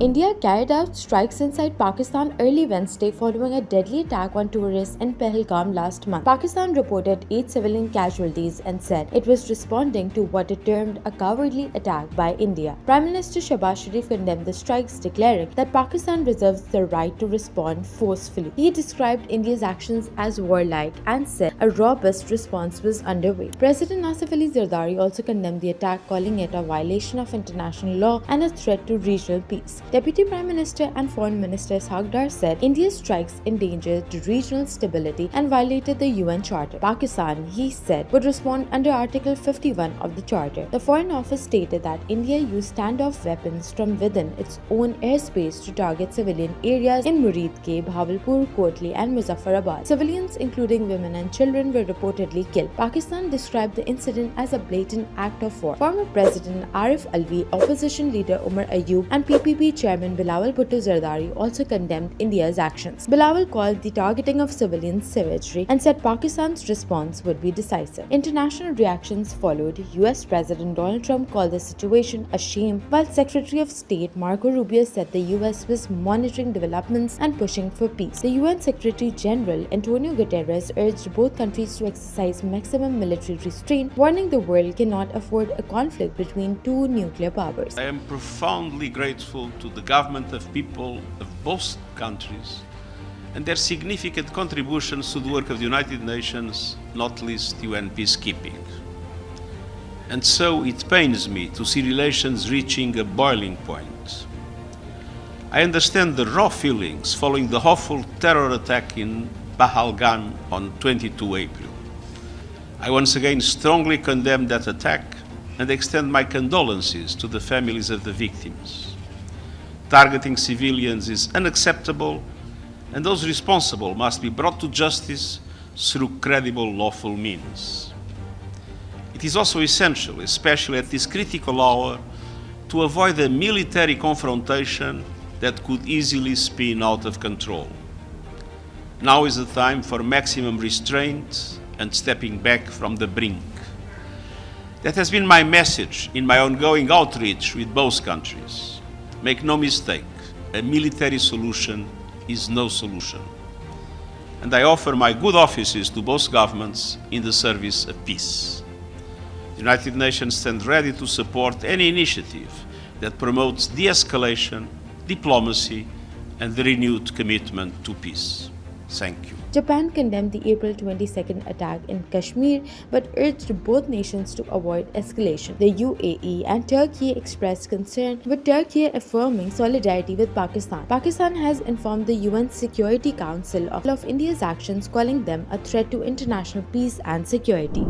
India carried out strikes inside Pakistan early Wednesday following a deadly attack on tourists in Pahalgam last month. Pakistan reported 8 civilian casualties and said it was responding to what it termed a cowardly attack by India. Prime Minister Shehbaz Sharif condemned the strikes, declaring that Pakistan reserves the right to respond forcefully. He described India's actions as warlike and said a robust response was underway. President Asif Ali Zardari also condemned the attack, calling it a violation of international law and a threat to regional peace. Deputy Prime Minister and Foreign Minister Shehbaz said India's strikes endangered regional stability and violated the UN Charter. Pakistan, he said, would respond under Article 51 of the Charter. The Foreign Office stated that India used standoff weapons from within its own airspace to target civilian areas in Muridke, Bahawalpur, Kotli and Muzaffarabad. Civilians, including women and children, were reportedly killed. Pakistan described the incident as a blatant act of war. Former President Asif Ali, opposition leader Umar Ayub and PPP Chairman Bilawal Bhutto Zardari also condemned India's actions. Bilawal called the targeting of civilians savagery and said Pakistan's response would be decisive. International reactions followed. US President Donald Trump called the situation a shame, while Secretary of State Marco Rubio said the US was monitoring developments and pushing for peace. The UN Secretary General Antonio Guterres urged both countries to exercise maximum military restraint, warning the world cannot afford a conflict between two nuclear powers. I am profoundly grateful to the government of people of both countries and their significant contributions to the work of the United Nations, not least UN peacekeeping. And so it pains me to see relations reaching a boiling point. I understand the raw feelings following the awful terror attack in Pahalgam on 22 April. I once again strongly condemn that attack and extend my condolences to the families of the victims. Targeting civilians is unacceptable, and those responsible must be brought to justice through credible lawful means. It is also essential, especially at this critical hour, to avoid a military confrontation that could easily spin out of control. Now is the time for maximum restraint and stepping back from the brink. That has been my message in my ongoing outreach with both countries. Make no mistake, a military solution is no solution. And I offer my good offices to both governments in the service of peace. The United Nations stands ready to support any initiative that promotes de-escalation, diplomacy, and the renewed commitment to peace. Thank you. Japan condemned the April 22nd attack in Kashmir but urged both nations to avoid escalation. The UAE and Turkey expressed concern, with Turkey affirming solidarity with Pakistan. Pakistan has informed the UN Security Council of India's actions, calling them a threat to international peace and security.